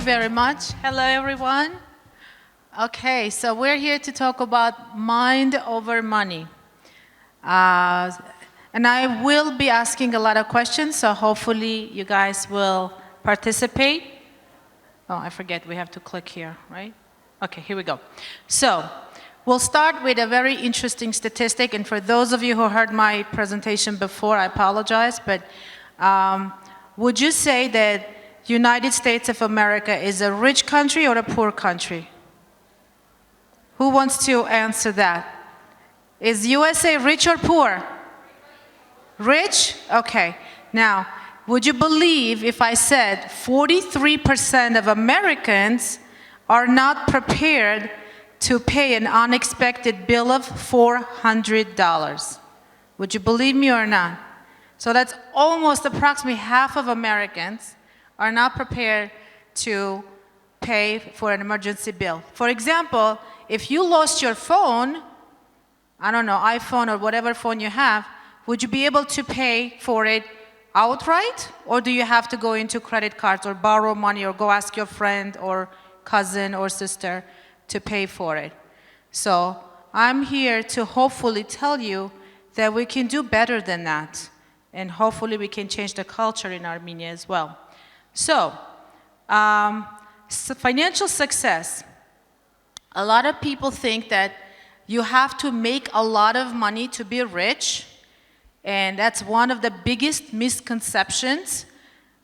very much. Hello, everyone. Okay, so we're here to talk about mind over money. And I will be asking a lot of questions, so hopefully you guys will participate. Oh, I forget, we have to click here, right? Okay, here we go. So, we'll start with a very interesting statistic, and for those of you who heard my presentation before, I apologize, but would you say that United States of America is a rich country or a poor country? Who wants to answer that? Is USA rich or poor? Rich? Okay. Now, would you believe if I said 43% of Americans are not prepared to pay an unexpected bill of $400? Would you believe me or not? So that's almost approximately half of Americans are not prepared to pay for an emergency bill. For example, if you lost your phone, I don't know, iPhone or whatever phone you have, would you be able to pay for it outright? Or do you have to go into credit cards or borrow money or go ask your friend or cousin or sister to pay for it? So I'm here to hopefully tell you that we can do better than that. And hopefully we can change the culture in Armenia as well. So financial success. A lot of people think that you have to make a lot of money to be rich. And that's one of the biggest misconceptions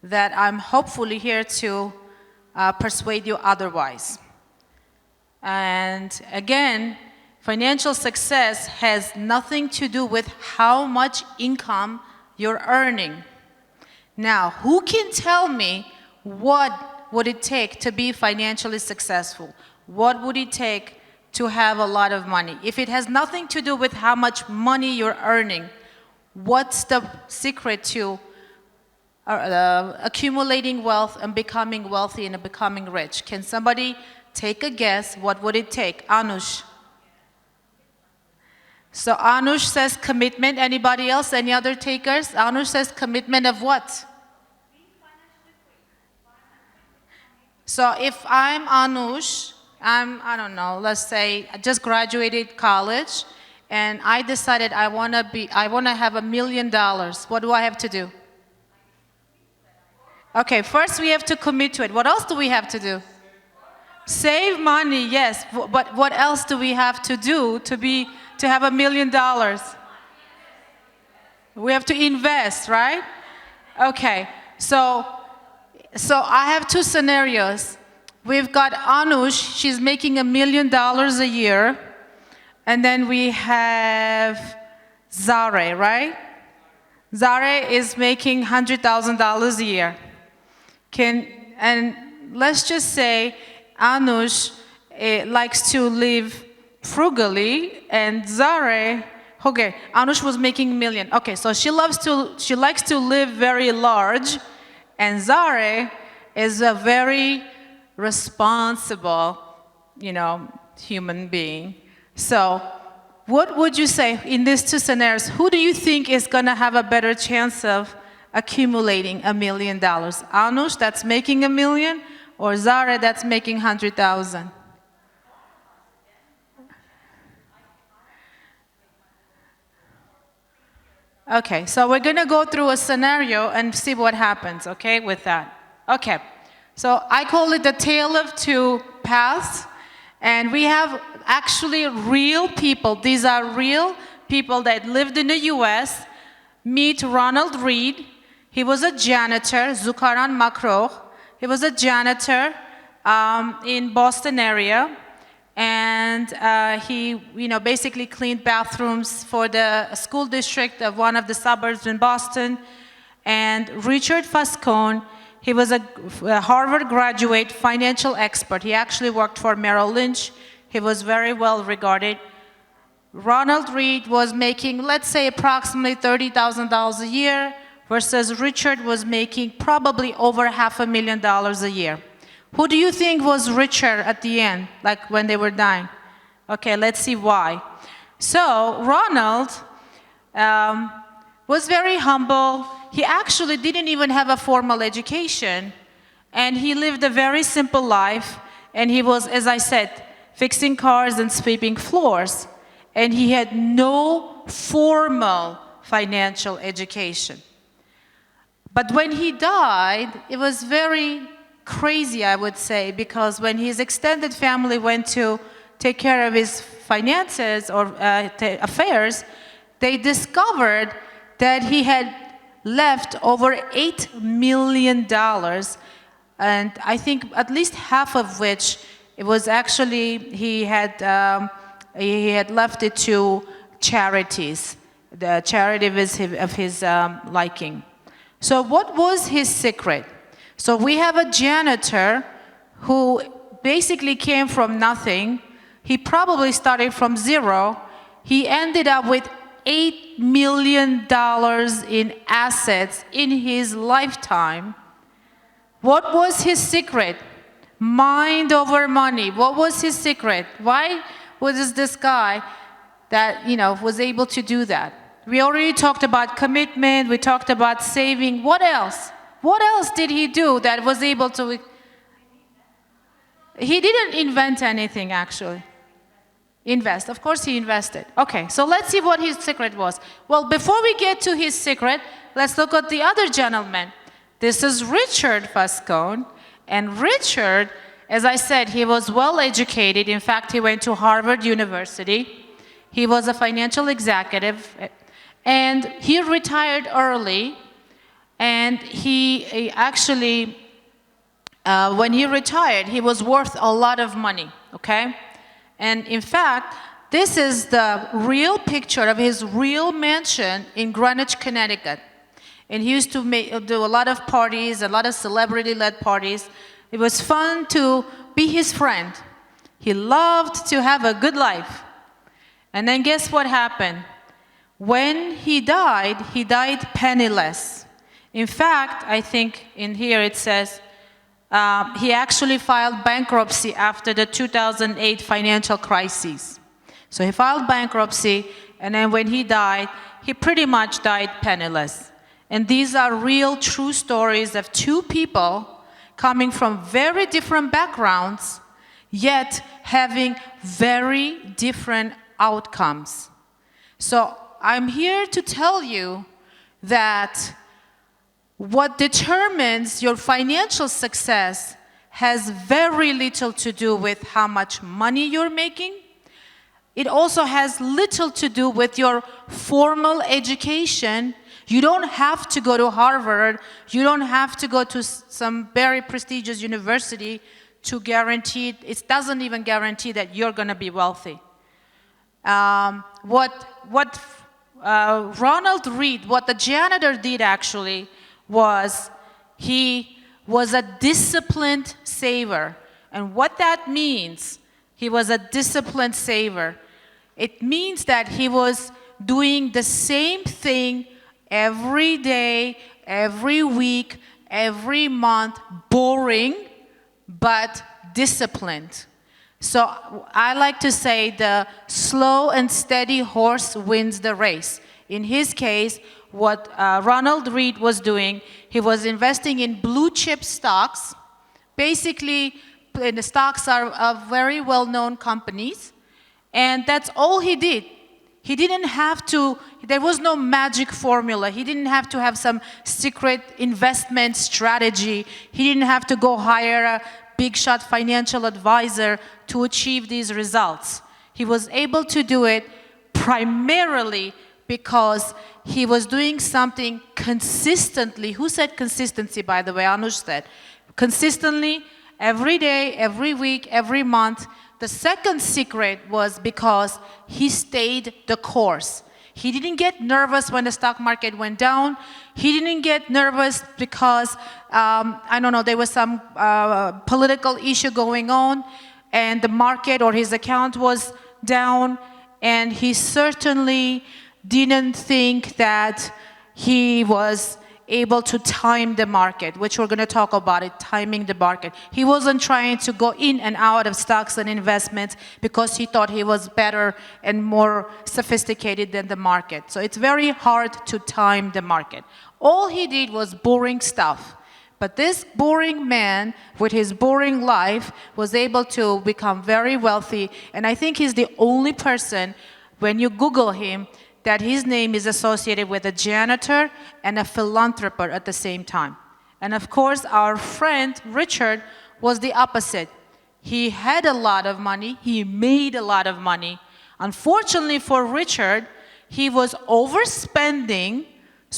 that I'm hopefully here to persuade you otherwise. And again, financial success has nothing to do with how much income you're earning. Now, who can tell me what would it take to be financially successful? What would it take to have a lot of money? If it has nothing to do with how much money you're earning, what's the secret to accumulating wealth and becoming wealthy and becoming rich? Can somebody take a guess? What would it take? Anush. So Anush says commitment. Anybody else? Any other takers? Anush says commitment of what? So if I'm Anush, I don't know, let's say I just graduated college and I decided I want to have $1 million. What do I have to do? Okay, first we have to commit to it. What else do we have to do? Save money, yes. But what else do we have to do to have $1 million? We have to invest, right? Okay, so I have two scenarios. We've got Anush, she's making $1 million a year. And then we have Zare, right? Zare is making $100,000 a year. And let's just say Anush likes to live frugally, and Zare, okay, Anush was making $1 million. Okay, so she likes to live very large, and Zare is a very responsible, human being. So, what would you say in these two scenarios? Who do you think is going to have a better chance of accumulating $1 million? Anush, that's making $1 million, or Zare, that's making 100,000? Okay, so we're going to go through a scenario and see what happens, okay, with that. Okay, so I call it the tale of two paths, and we have actually real people. These are real people that lived in the U.S. Meet Ronald Reed. He was a janitor, Zukaran Makro. He was a janitor in Boston area. And he, basically cleaned bathrooms for the school district of one of the suburbs in Boston. And Richard Fascone, he was a Harvard graduate, financial expert. He actually worked for Merrill Lynch. He was very well regarded. Ronald Reed was making, let's say, approximately $30,000 a year, versus Richard was making probably over $500,000 a year. Who do you think was richer at the end, like when they were dying? Okay, let's see why. So Ronald was very humble. He actually didn't even have a formal education. And he lived a very simple life. And he was, as I said, fixing cars and sweeping floors. And he had no formal financial education. But when he died, it was very crazy, I would say, because when his extended family went to take care of his finances or affairs, they discovered that he had left over $8 million, and I think at least half of which it was actually he had left it to charities, the charity of his liking. So what was his secret? So we have a janitor who basically came from nothing. He probably started from zero. He ended up with $8 million in assets in his lifetime. What was his secret? Mind over money. What was his secret? Why was this guy that, was able to do that? We already talked about commitment. We talked about saving. What else? What else did he do that was able to? He didn't invent anything, actually. Invest. Of course, he invested. Okay, so let's see what his secret was. Well, before we get to his secret, let's look at the other gentleman. This is Richard Fascone. And Richard, as I said, he was well educated. In fact, he went to Harvard University. He was a financial executive. And he retired early. And he actually, when he retired, he was worth a lot of money, okay? And in fact, this is the real picture of his real mansion in Greenwich, Connecticut. And he used to do a lot of parties, a lot of celebrity-led parties. It was fun to be his friend. He loved to have a good life. And then guess what happened? When he died penniless. In fact, I think in here it says, he actually filed bankruptcy after the 2008 financial crisis. So he filed bankruptcy, and then when he died, he pretty much died penniless. And these are real, true stories of two people coming from very different backgrounds, yet having very different outcomes. So I'm here to tell you that what determines your financial success has very little to do with how much money you're making. It also has little to do with your formal education. You don't have to go to Harvard. You don't have to go to some very prestigious university to guarantee, it doesn't even guarantee that you're going to be wealthy. What Ronald Reed, what the janitor did actually, was he was a disciplined saver. And what that means, he was a disciplined saver. It means that he was doing the same thing every day, every week, every month, boring, but disciplined. So I like to say the slow and steady horse wins the race. In his case, what Ronald Reed was doing, he was investing in blue chip stocks. Basically, the stocks are of very well-known companies, and that's all he did. He didn't have to, there was no magic formula. He didn't have to have some secret investment strategy. He didn't have to go hire a big shot financial advisor to achieve these results. He was able to do it primarily because he was doing something consistently. Who said consistency, by the way? Anush said. Consistently, every day, every week, every month. The second secret was because he stayed the course. He didn't get nervous when the stock market went down. He didn't get nervous because, I don't know, there was some political issue going on and the market or his account was down, and he certainly didn't think that he was able to time the market, which we're going to talk about it, timing the market. He wasn't trying to go in and out of stocks and investments because he thought he was better and more sophisticated than the market. So it's very hard to time the market. All he did was boring stuff. But this boring man, with his boring life, was able to become very wealthy. And I think he's the only person, when you Google him, that his name is associated with a janitor and a philanthropist at the same time. And of course, our friend Richard was the opposite. He had a lot of money. He made a lot of money. Unfortunately for Richard, he was overspending.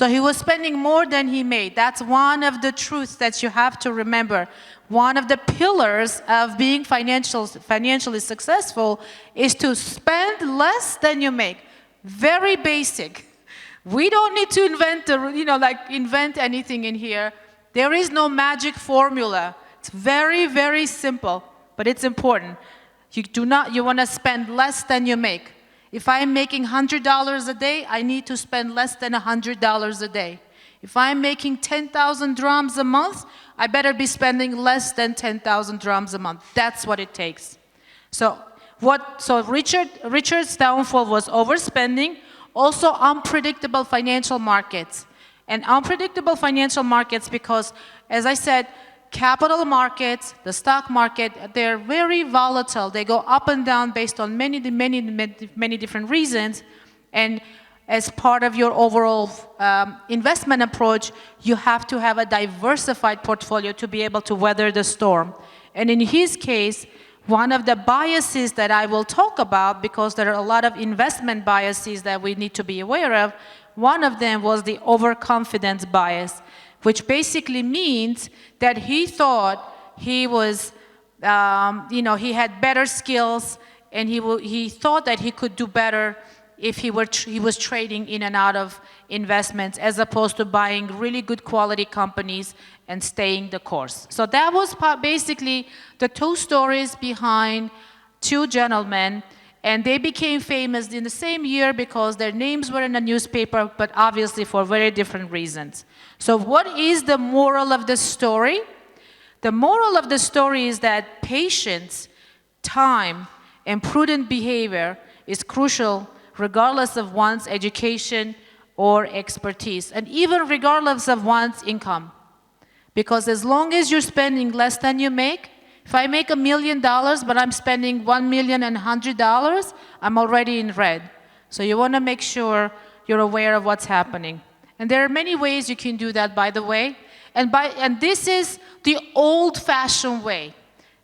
So he was spending more than he made. That's one of the truths that you have to remember. One of the pillars of being financially successful is to spend less than you make. Very basic. We don't need to invent anything in here. There is no magic formula. It's very, very simple, but it's important. You want to spend less than you make. If I'm making $100 a day, I need to spend less than $100 a day. If I'm making 10,000 drams a month, I better be spending less than 10,000 drams a month. That's what it takes. So Richard's downfall was overspending, also unpredictable financial markets. And unpredictable financial markets because, as I said, capital markets, the stock market, they're very volatile. They go up and down based on many different reasons. And as part of your overall investment approach, you have to have a diversified portfolio to be able to weather the storm. And in his case, one of the biases that I will talk about, because there are a lot of investment biases that we need to be aware of, one of them was the overconfidence bias, which basically means that he thought he was, he had better skills, and he thought that he could do better if he was trading in and out of investments, as opposed to buying really good quality companies and staying the course. So that was basically the two stories behind two gentlemen, and they became famous in the same year because their names were in the newspaper, but obviously for very different reasons. So what is the moral of the story? The moral of the story is that patience, time, and prudent behavior is crucial regardless of one's education or expertise, and even regardless of one's income. Because as long as you're spending less than you make, if I make $1 million, but I'm spending $1,100,000, I'm already in red. So you want to make sure you're aware of what's happening. And there are many ways you can do that, by the way. And this is the old-fashioned way.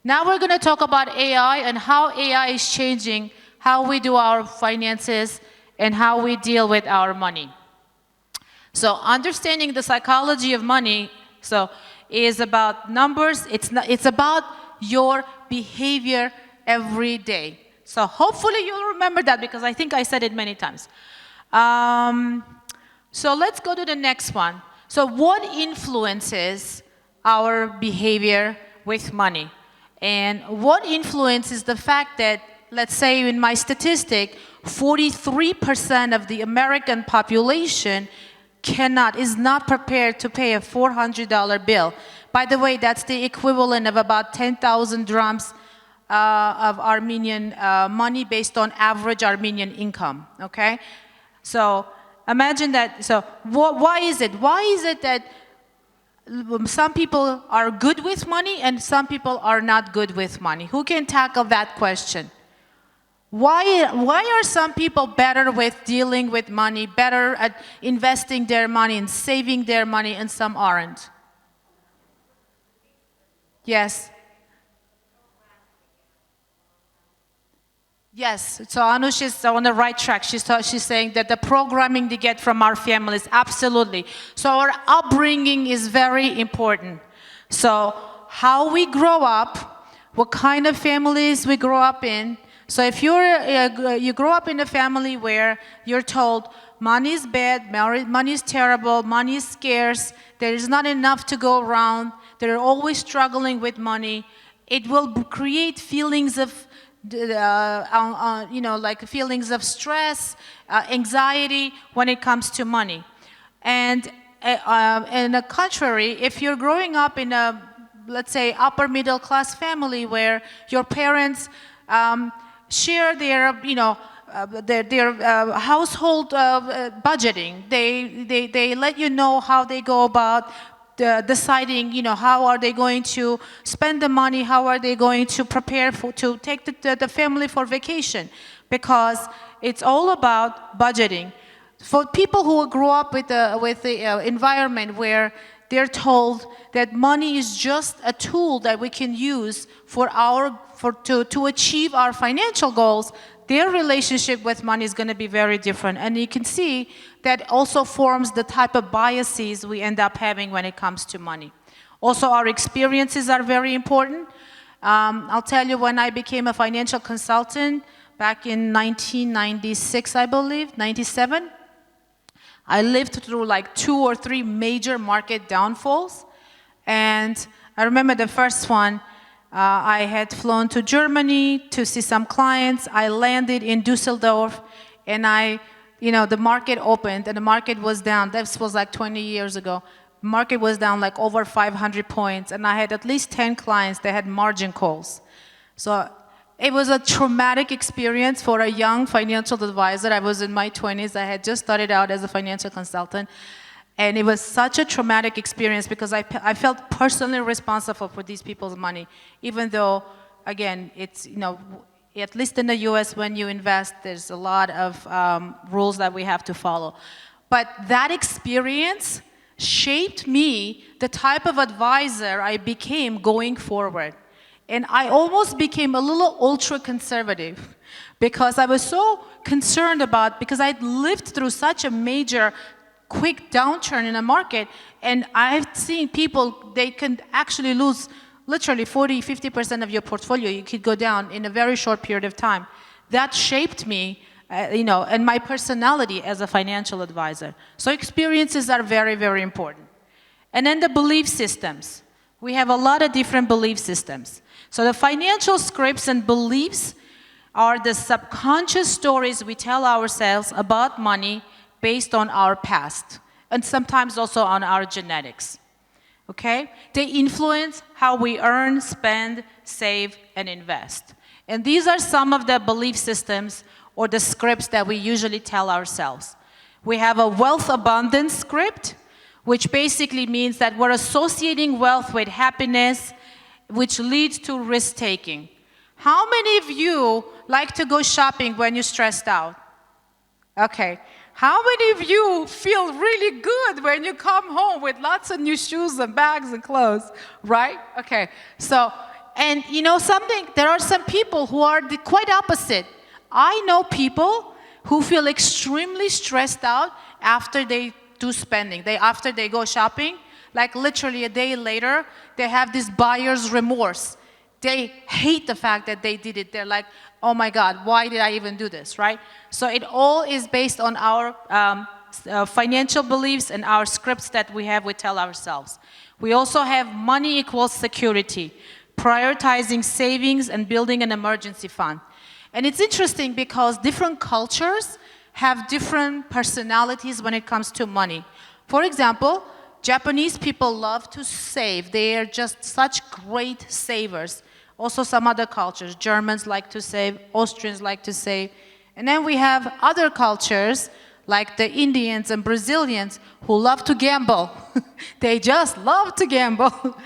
Now we're going to talk about AI and how AI is changing how we do our finances and how we deal with our money. So understanding the psychology of money is about numbers. It's about your behavior every day. So hopefully you'll remember that, because I think I said it many times. So let's go to the next one. So what influences our behavior with money? And what influences the fact that, let's say in my statistic, 43% of the American population is not prepared to pay a $400 bill. By the way, that's the equivalent of about 10,000 drams of Armenian money based on average Armenian income, okay? So imagine that. So why is it? Why is it that some people are good with money and some people are not good with money? Who can tackle that question? Why are some people better with dealing with money, better at investing their money and saving their money, and some aren't? Yes. Yes, so Anush is on the right track. She's saying that the programming they get from our families, absolutely. So our upbringing is very important. So how we grow up, what kind of families we grow up in. So if you grow up in a family where you're told money is bad, money is terrible, money is scarce, there is not enough to go around, they're always struggling with money, it will create feelings of like feelings of stress, anxiety when it comes to money. And in the contrary, if you're growing up in a, let's say, upper middle class family where your parents share their, their household budgeting, they let you know how they go about deciding, how are they going to spend the money, how are they going to prepare to take the family for vacation, because it's all about budgeting. For people who grew up with the environment where they're told that money is just a tool that we can use to achieve our financial goals, their relationship with money is going to be very different. And you can see that also forms the type of biases we end up having when it comes to money. Also, our experiences are very important. I'll tell you, when I became a financial consultant back in 1996, I believe, 97, I lived through like 2 or 3 major market downfalls. And I remember the first one, I had flown to Germany to see some clients. I landed in Dusseldorf, and the market opened, and the market was down. This was like 20 years ago. The market was down like over 500 points, and I had at least 10 clients that had margin calls. So it was a traumatic experience for a young financial advisor. I was in my 20s. I had just started out as a financial consultant. And it was such a traumatic experience because I felt personally responsible for these people's money, even though, again, it's, at least in the US, when you invest, there's a lot of rules that we have to follow. But that experience shaped me, the type of advisor I became going forward. And I almost became a little ultra-conservative because I was so concerned because I'd lived through such a major quick downturn in the market, and I've seen people, they can actually lose literally 40, 50% of your portfolio. You could go down in a very short period of time. That shaped me, and my personality as a financial advisor. So experiences are very, very important. And then the belief systems. We have a lot of different belief systems. So the financial scripts and beliefs are the subconscious stories we tell ourselves about money based on our past, and sometimes also on our genetics, okay? They influence how we earn, spend, save, and invest. And these are some of the belief systems or the scripts that we usually tell ourselves. We have a wealth abundance script, which basically means that we're associating wealth with happiness, which leads to risk-taking. How many of you like to go shopping when you're stressed out? Okay. How many of you feel really good when you come home with lots of new shoes and bags and clothes, right? Okay, so, and something, there are some people who are quite opposite. I know people who feel extremely stressed out after they do spending. After they go shopping, like literally a day later, they have this buyer's remorse. They hate the fact that they did it. They're like, oh my God, why did I even do this, right? So it all is based on our financial beliefs and our scripts that we tell ourselves. We also have money equals security, prioritizing savings and building an emergency fund. And it's interesting because different cultures have different personalities when it comes to money. For example, Japanese people love to save. They are just such great savers. Also some other cultures, Germans like to save, Austrians like to save. And then we have other cultures like the Indians and Brazilians who love to gamble. They just love to gamble.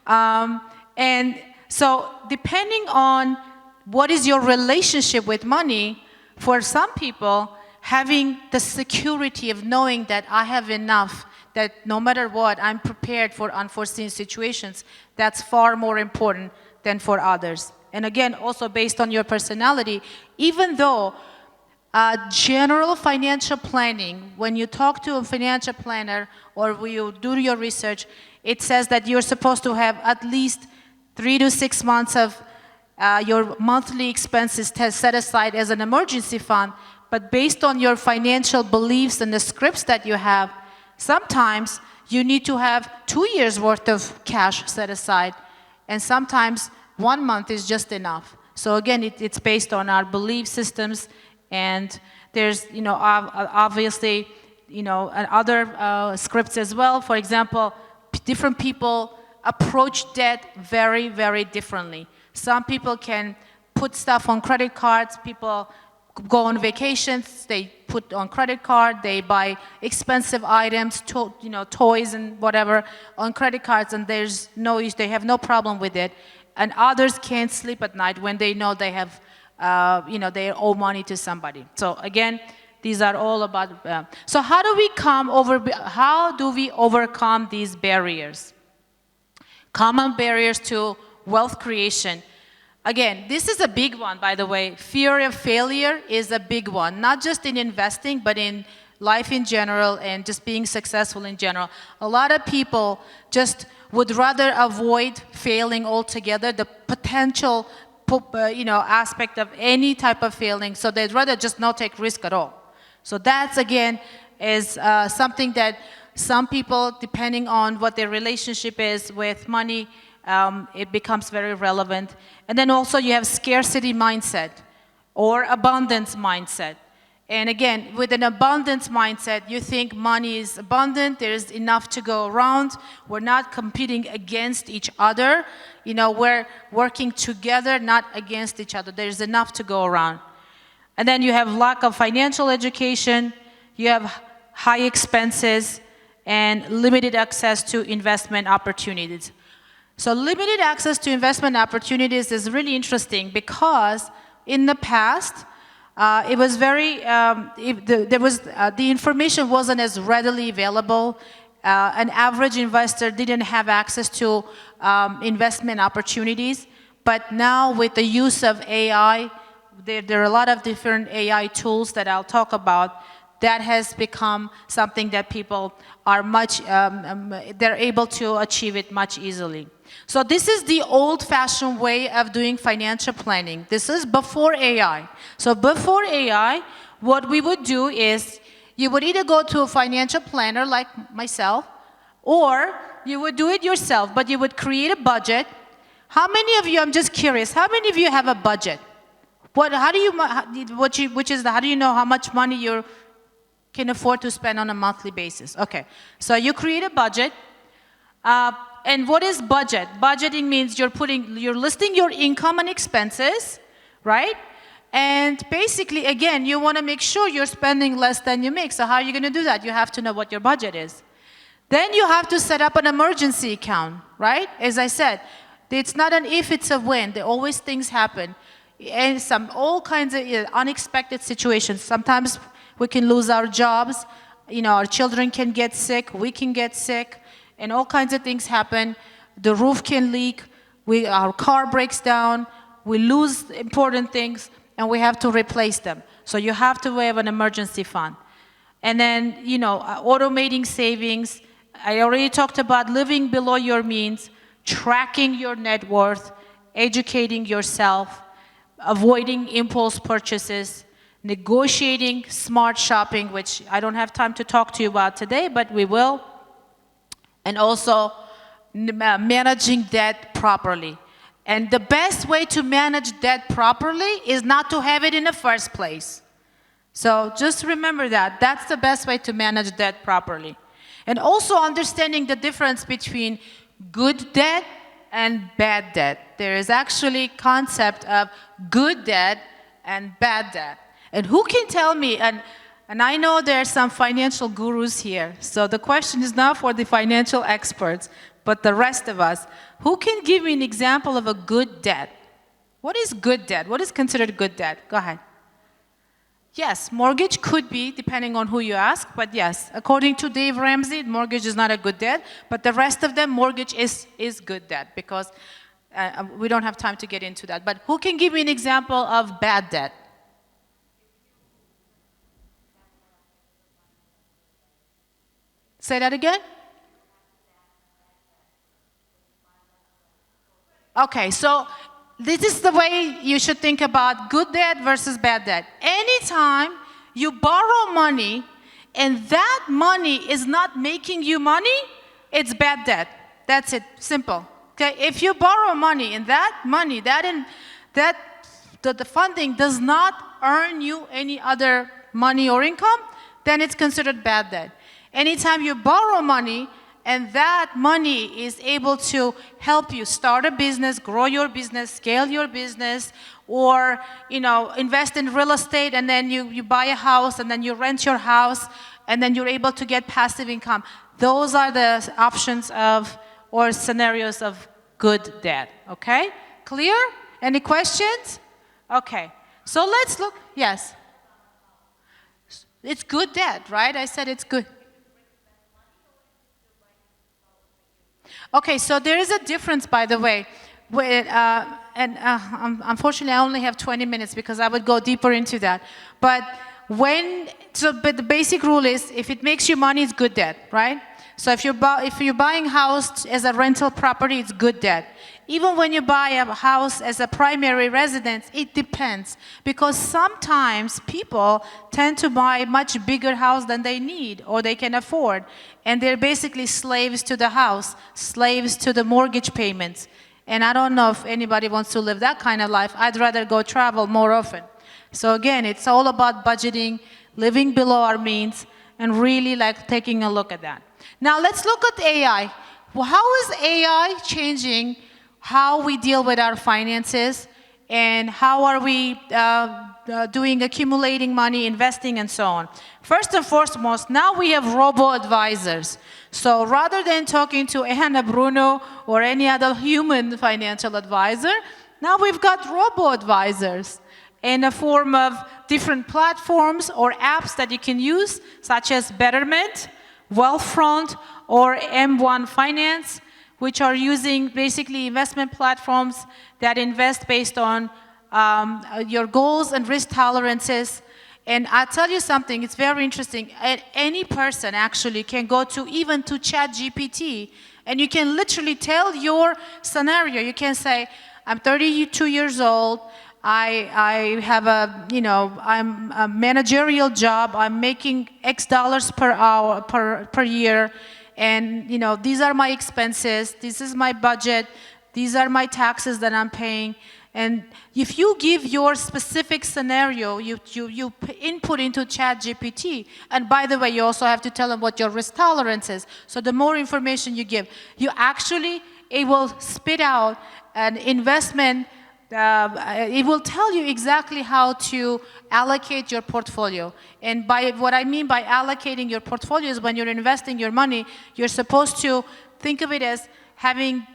And so depending on what is your relationship with money, for some people, having the security of knowing that I have enough, that no matter what, I'm prepared for unforeseen situations, that's far more important than for others. And again, also based on your personality, even though general financial planning, when you talk to a financial planner or when you do your research, it says that you're supposed to have at least 3 to 6 months of your monthly expenses set aside as an emergency fund. But based on your financial beliefs and the scripts that you have, sometimes you need to have 2 years worth of cash set aside, and sometimes 1 month is just enough. So again, it's based on our belief systems, and there's, obviously, other scripts as well. For example, different people approach debt very, very differently. Some people can put stuff on credit cards, people go on vacations, they put on credit card, they buy expensive items, toys and whatever on credit cards, and there's no use, they have no problem with it. And others can't sleep at night when they know they have, they owe money to somebody. So again, these are all about, so how do we overcome these barriers? Common barriers to wealth creation. Again, this is a big one, by the way. Fear of failure is a big one, not just in investing, but in life in general and just being successful in general. A lot of people just would rather avoid failing altogether, the potential aspect of any type of failing, so they'd rather just not take risk at all. So that's, again, is something that some people, depending on what their relationship is with money, it becomes very relevant. And then also you have scarcity mindset or abundance mindset. And again, with an abundance mindset, you think money is abundant, there's enough to go around, we're not competing against each other, we're working together, not against each other, there's enough to go around. And then you have lack of financial education, you have high expenses, and limited access to investment opportunities. So limited access to investment opportunities is really interesting because in the past, it was very, the information wasn't as readily available. An average investor didn't have access to investment opportunities. But now with the use of AI, there are a lot of different AI tools that I'll talk about. That has become something that people are they're able to achieve it much easily. So this is the old-fashioned way of doing financial planning. This is before AI. So before AI, what we would do is you would either go to a financial planner like myself, or you would do it yourself, but you would create a budget. How many of you, I'm just curious, how many of you have a budget? How do you know how much money you can afford to spend on a monthly basis? Okay, so you create a budget. And what is budget? Budgeting means you're listing your income and expenses, right? And basically, again, you want to make sure you're spending less than you make. So how are you going to do that? You have to know what your budget is. Then you have to set up an emergency account, right? As I said, it's not an if, it's a when. There always things happen. And all kinds of unexpected situations. Sometimes we can lose our jobs. Our children can get sick. We can get sick. And all kinds of things happen. The roof can leak, our car breaks down, we lose important things, and we have to replace them. So you have to have an emergency fund. And then, automating savings. I already talked about living below your means, tracking your net worth, educating yourself, avoiding impulse purchases, negotiating smart shopping, which I don't have time to talk to you about today, but we will. And also managing debt properly. And the best way to manage debt properly is not to have it in the first place. So just remember that. That's the best way to manage debt properly. And also understanding the difference between good debt and bad debt. There is actually concept of good debt and bad debt. And who can tell me, and I know there are some financial gurus here, so the question is not for the financial experts, but the rest of us. Who can give me an example of a good debt? What is good debt? What is considered good debt? Go ahead. Yes, mortgage could be, depending on who you ask, but yes, according to Dave Ramsey, mortgage is not a good debt, but the rest of them, mortgage is good debt, because we don't have time to get into that. But who can give me an example of bad debt? Say that again? Okay, so this is the way you should think about good debt versus bad debt. Anytime you borrow money and that money is not making you money, it's bad debt. That's it, simple. Okay, if you borrow money and that money, the funding does not earn you any other money or income, then it's considered bad debt. Anytime you borrow money And that money is able to help you start a business, grow your business, scale your business, or invest in real estate, and then you buy a house, and then you rent your house, and then you're able to get passive income. Those are the options or scenarios of good debt, okay? Clear? Any questions? Okay, so let's look, yes. It's good debt, right? I said it's good. Okay, so there is a difference, by the way. Unfortunately, I only have 20 minutes because I would go deeper into that. But the basic rule is, if it makes you money, it's good debt, right? So if you're buying a house as a rental property, it's good debt. Even when you buy a house as a primary residence, it depends. Because sometimes people tend to buy a much bigger house than they need or they can afford. And they're basically slaves to the house, slaves to the mortgage payments. And I don't know if anybody wants to live that kind of life. I'd rather go travel more often. So again, it's all about budgeting, living below our means, and really taking a look at that. Now let's look at AI. Well, how is AI changing how we deal with our finances, and how are we accumulating money, investing, and so on? First and foremost, now we have robo-advisors. So rather than talking to Anna, Bruno, or any other human financial advisor, now we've got robo-advisors in a form of different platforms or apps that you can use, such as Betterment, Wealthfront, or M1 Finance, which are using basically investment platforms that invest based on your goals and risk tolerances. And I'll tell you something, it's very interesting. Any person actually can go to ChatGPT, and you can literally tell your scenario. You can say, I'm 32 years old, I have I'm a managerial job, I'm making X dollars per hour, per year, and these are my expenses, this is my budget, these are my taxes that I'm paying. And if you give your specific scenario, you input into ChatGPT, and by the way, you also have to tell them what your risk tolerance is. So the more information you give, it will spit out an investment. It will tell you exactly how to allocate your portfolio. And what I mean by allocating your portfolio is when you're investing your money, you're supposed to think of it as having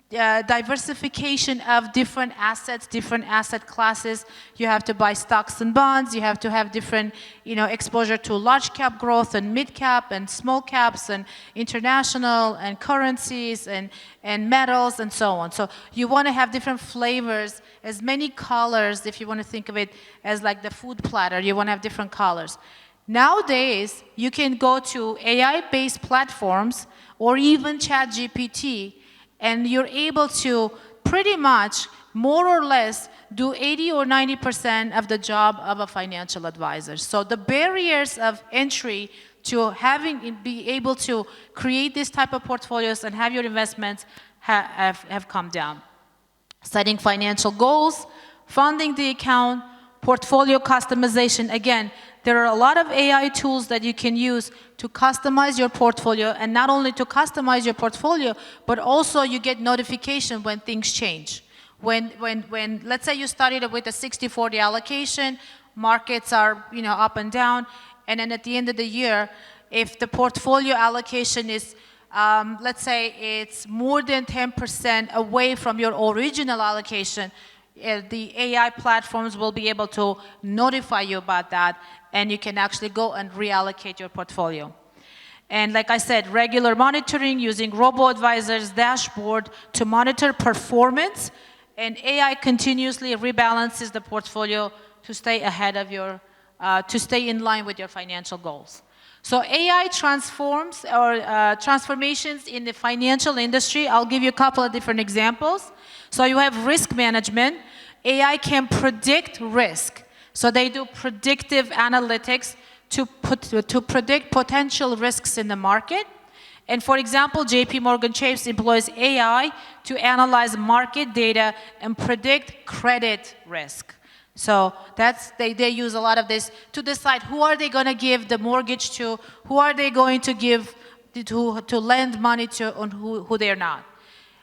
diversification of different assets, different asset classes. You have to buy stocks and bonds. You have to have different, exposure to large cap growth and mid cap and small caps and international and currencies and metals and so on. So you want to have different flavors, as many colors, if you want to think of it as like the food platter. You want to have different colors. Nowadays, you can go to AI-based platforms or even ChatGPT, and you're able to pretty much, more or less, do 80 or 90% of the job of a financial advisor. So the barriers of entry to be able to create this type of portfolios and have your investments have come down. Setting financial goals, funding the account, portfolio customization. Again, there are a lot of AI tools that you can use to customize your portfolio, and not only to customize your portfolio, but also you get notification when things change. When let's say you started with a 60-40 allocation, markets are up and down, and then at the end of the year, if the portfolio allocation is let's say it's more than 10% away from your original allocation, the AI platforms will be able to notify you about that, and you can actually go and reallocate your portfolio. And like I said, regular monitoring using robo-advisors dashboard to monitor performance, and AI continuously rebalances the portfolio to stay ahead of to stay in line with your financial goals. So AI transformations in the financial industry. I'll give you a couple of different examples. So you have risk management. AI can predict risk. So they do predictive analytics to predict potential risks in the market. And for example, JP Morgan Chase employs AI to analyze market data and predict credit risk. So they use a lot of this to decide who are they going to give the mortgage to, who are they going to give to lend money to on who they're not.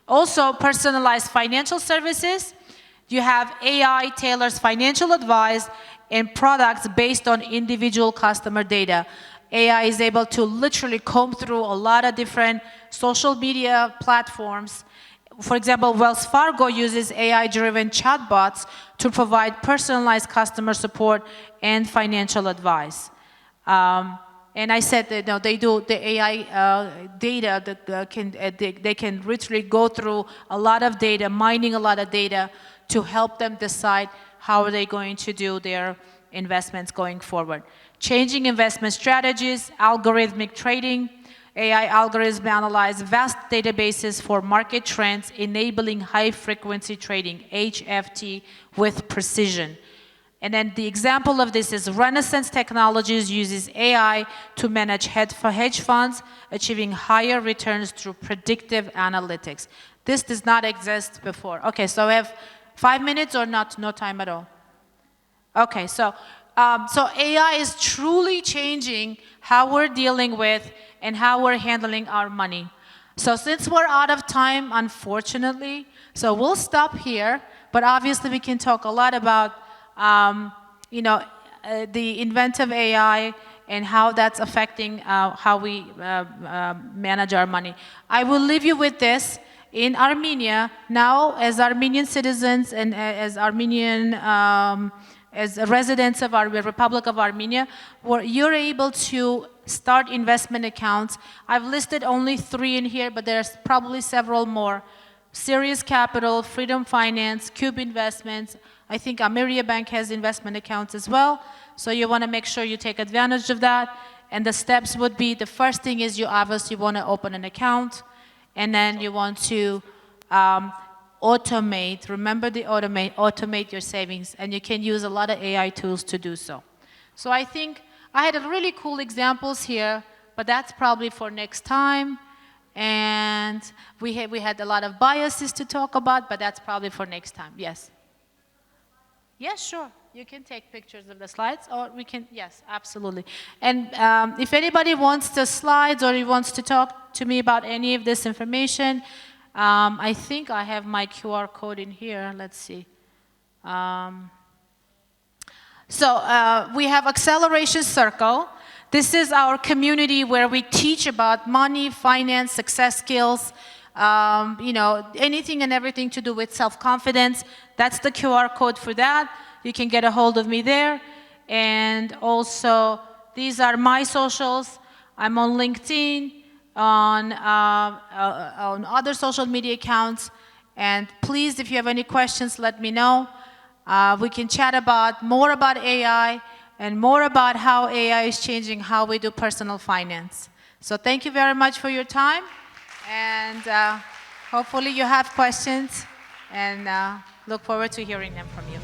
Also, personalized financial services. You have AI tailors financial advice and products based on individual customer data. AI is able to literally comb through a lot of different social media platforms. For example, Wells Fargo uses AI-driven chatbots to provide personalized customer support and financial advice. And I said that they do the AI data that they can literally go through a lot of data, mining a lot of data to help them decide how are they going to do their investments going forward. Changing investment strategies, algorithmic trading. AI algorithms analyze vast databases for market trends, enabling high-frequency trading, HFT, with precision. And then the example of this is Renaissance Technologies uses AI to manage hedge funds, achieving higher returns through predictive analytics. This does not exist before. Okay, so we have 5 minutes or not? No time at all. Okay, so AI is truly changing how we're dealing with and how we're handling our money. So since we're out of time, unfortunately, so we'll stop here, but obviously we can talk a lot about the inventive AI and how that's affecting how we manage our money. I will leave you with this. In Armenia, now as Armenian citizens and as Armenian as residents of our Republic of Armenia, where you're able to start investment accounts. I've listed only 3 in here, but there's probably several more. Sirius Capital, Freedom Finance, Cube Investments. I think Ameria Bank has investment accounts as well. So you want to make sure you take advantage of that. And the steps would be, the first thing is you obviously want to open an account. And then you want to automate, remember the automate your savings, and you can use a lot of AI tools to do so. So I think I had really cool examples here, but that's probably for next time. And we had a lot of biases to talk about, but that's probably for next time. Yes? Yes, sure. You can take pictures of the slides, or we can, yes, absolutely. And if anybody wants the slides or he wants to talk to me about any of this information, I think I have my QR code in here. Let's see. We have Acceleration Circle. This is our community where we teach about money, finance, success skills, anything and everything to do with self-confidence. That's the QR code for that. You can get a hold of me there. And also, these are my socials. I'm on LinkedIn, on other social media accounts. And please, if you have any questions, let me know. We can chat more about AI and more about how AI is changing how we do personal finance. So thank you very much for your time. And hopefully you have questions. And look forward to hearing them from you.